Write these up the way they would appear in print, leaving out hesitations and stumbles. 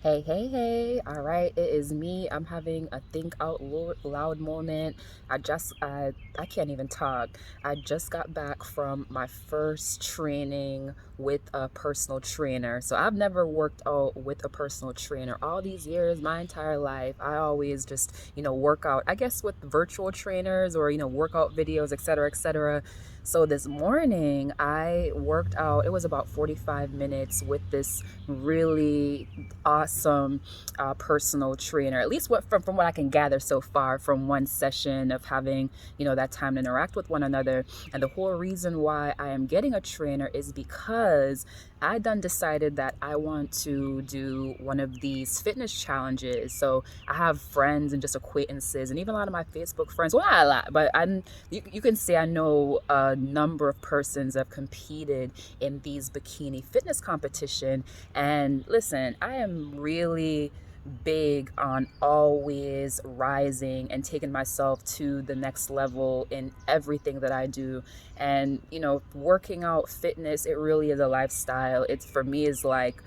Hey, hey, hey. All right, it is me. I'm having a think out loud moment. I can't even talk. I just got back from my first training with a personal trainer. So I've never worked out with a personal trainer. All these years, my entire life, I always just, work out, I guess with virtual trainers or, workout videos, etc., etc. So this morning, I worked out. It was about 45 minutes with this really awesome personal trainer. At least from what I can gather so far from one session of having that time to interact with one another. And the whole reason why I am getting a trainer is because I done decided that I want to do one of these fitness challenges. So I have friends and just acquaintances, and even a lot of my Facebook friends. Well, not a lot, but you can say I know a number of persons that have competed in these bikini fitness competition. And listen, I am really big on always rising and taking myself to the next level in everything that I do. And working out, fitness, it really is a lifestyle. It's for me is like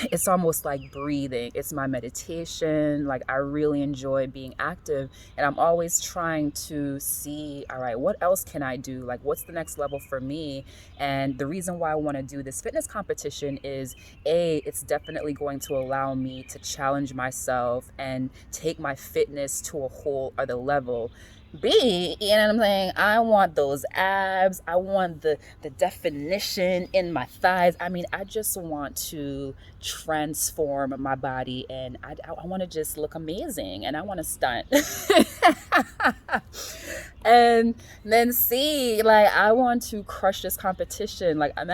it's almost like breathing. It's my meditation. Like, I really enjoy being active, and I'm always trying to see, all right, what else can I do? Like, what's the next level for me? And the reason why I want to do this fitness competition is it's definitely going to allow me to challenge myself and take my fitness to a whole other level. B, you know what I'm saying? I want those abs. I want the definition in my thighs. I mean, I just want to transform my body, and I want to just look amazing, and I want to stunt. And then see, like, I want to crush this competition. Like, I'm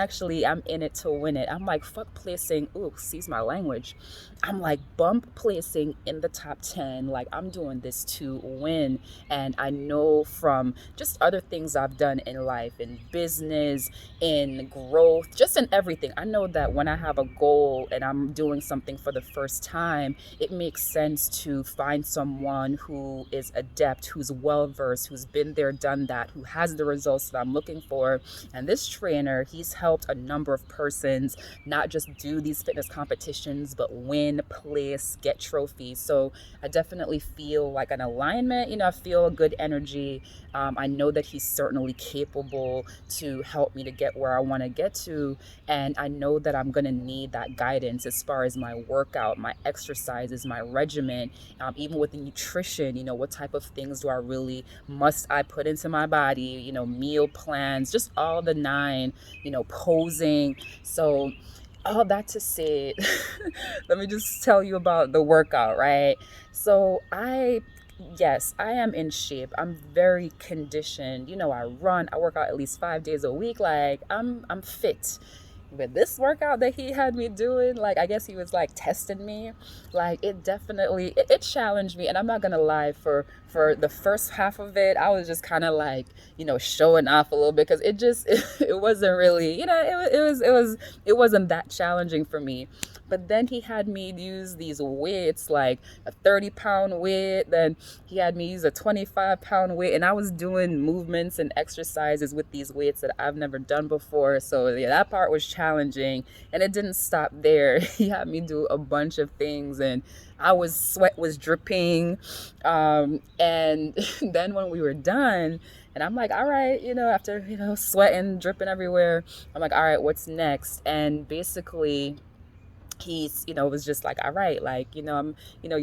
in it to win it. I'm like, fuck placing, ooh, excuse my language. I'm like, bump placing in the top 10. Like, I'm doing this to win. And I know from just other things I've done in life, in business, in growth, just in everything, I know that when I have a goal and I'm doing something for the first time, it makes sense to find someone who is adept, who's well versed, who's been there, done that, who has the results that I'm looking for. And this trainer, he's helped a number of persons not just do these fitness competitions, but win, place, get trophies. So I definitely feel like an alignment. I feel a good energy. I know that he's certainly capable to help me to get where I want to get to. And I know that I'm going to need that guidance as far as my workout, my exercises, my regimen, even with the nutrition. What type of things do I really must I put into my body? Meal plans, just all the nine, posing. So, all that to say, let me just tell you about the workout, right? So yes, I am in shape. I'm very conditioned. I run, I work out at least 5 days a week. Like, I'm fit. But this workout that he had me doing, like, I guess he was like testing me. Like, it definitely it challenged me. And I'm not gonna lie, for the first half of it, I was just kind of like, showing off a little bit, because it wasn't really, it wasn't that challenging for me. But then he had me use these weights, like a 30-pound weight. Then he had me use a 25-pound weight, and I was doing movements and exercises with these weights that I've never done before. So yeah, that part was challenging, and it didn't stop there. He had me do a bunch of things, and sweat was dripping. And then when we were done, and I'm like, all right, after sweating, dripping everywhere, I'm like, all right, what's next? And basically, he's was just like, all right, like, you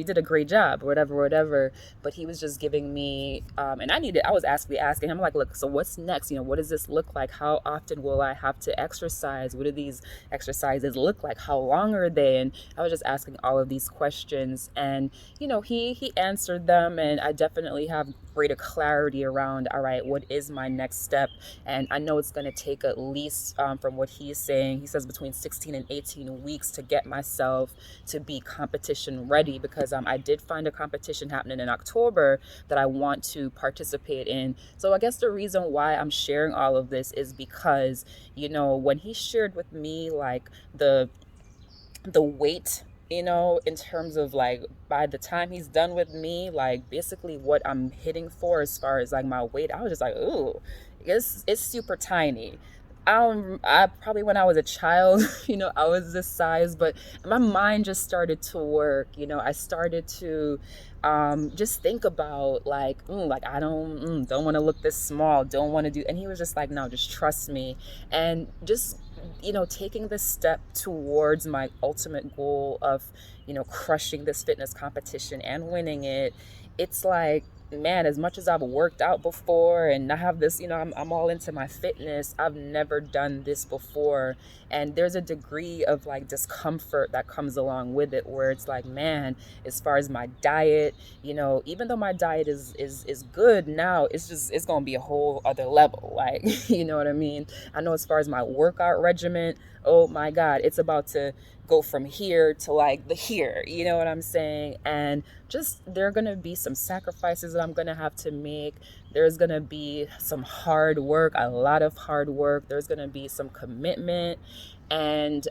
did a great job, or whatever, whatever. But he was just giving me and I was asking him, like, look, so what's next? What does this look like? How often will I have to exercise? What do these exercises look like? How long are they? And I was just asking all of these questions, and he answered them, and I definitely have greater clarity around, all right, what is my next step? And I know it's going to take at least, from what he's saying, he says between 16 and 18 weeks to get myself to be competition ready, because I did find a competition happening in October that I want to participate in. So I guess the reason why I'm sharing all of this is because, when he shared with me, like, the weight, in terms of, like, by the time he's done with me, like, basically what I'm hitting for as far as, like, my weight, I was just like, ooh, it's super tiny. I probably when I was a child, I was this size, but my mind just started to work. I started to just think about like, like I don't want to look this small, don't want to do. And he was just like, no, just trust me, and just taking this step towards my ultimate goal of crushing this fitness competition and winning it. It's like, man, as much as I've worked out before and I have this, I'm all into my fitness, I've never done this before. And there's a degree of like discomfort that comes along with it where it's like, man, as far as my diet, even though my diet is good now, it's gonna be a whole other level. Like, you know what I mean? I know as far as my workout regimen, oh my God, it's about to go from here to like the here, you know what I'm saying? And just there are going to be some sacrifices that I'm going to have to make. There's going to be some hard work, a lot of hard work. There's going to be some commitment, and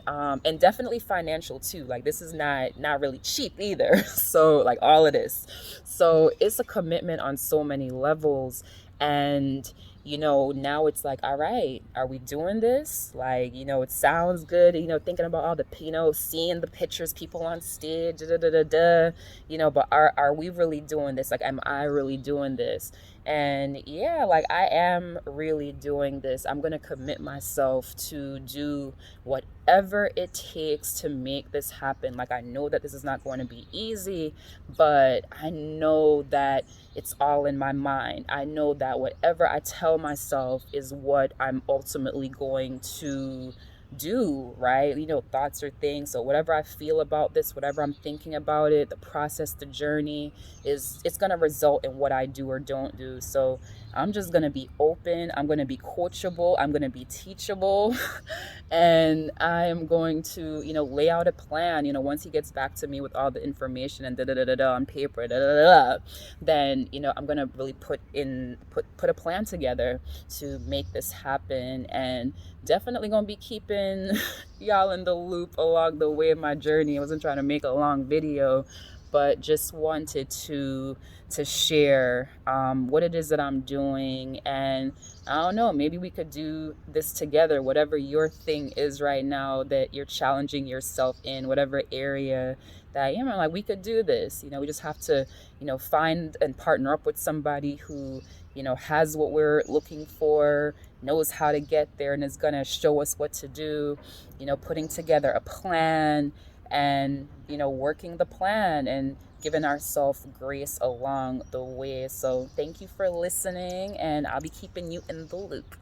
definitely financial too. Like this is not really cheap either. So like all of this. So it's a commitment on so many levels. And now it's like, all right, are we doing this? Like, it sounds good, thinking about all the, seeing the pictures, people on stage, da, da, da, da, da, but are we really doing this? Like, am I really doing this? And yeah, like I am really doing this. I'm going to commit myself to do whatever it takes to make this happen. Like, I know that this is not going to be easy, but I know that it's all in my mind. I know that whatever I tell myself is what I'm ultimately going to do, right? Thoughts are things. So whatever I feel about this, whatever I'm thinking about it, the process, the journey it's going to result in what I do or don't do. So I'm just going to be open. I'm going to be coachable. I'm going to be teachable. And I am going to, lay out a plan. Once he gets back to me with all the information and da da da da da on paper, da da da, then I'm going to really put a plan together to make this happen, and definitely gonna be keeping y'all in the loop along the way of my journey. I wasn't trying to make a long video, but just wanted to share what it is that I'm doing. And I don't know, maybe we could do this together, whatever your thing is right now that you're challenging yourself in, whatever area that like we could do this. We just have to find and partner up with somebody who has what we're looking for, knows how to get there, and is going to show us what to do, putting together a plan and, working the plan and giving ourselves grace along the way. So thank you for listening, and I'll be keeping you in the loop.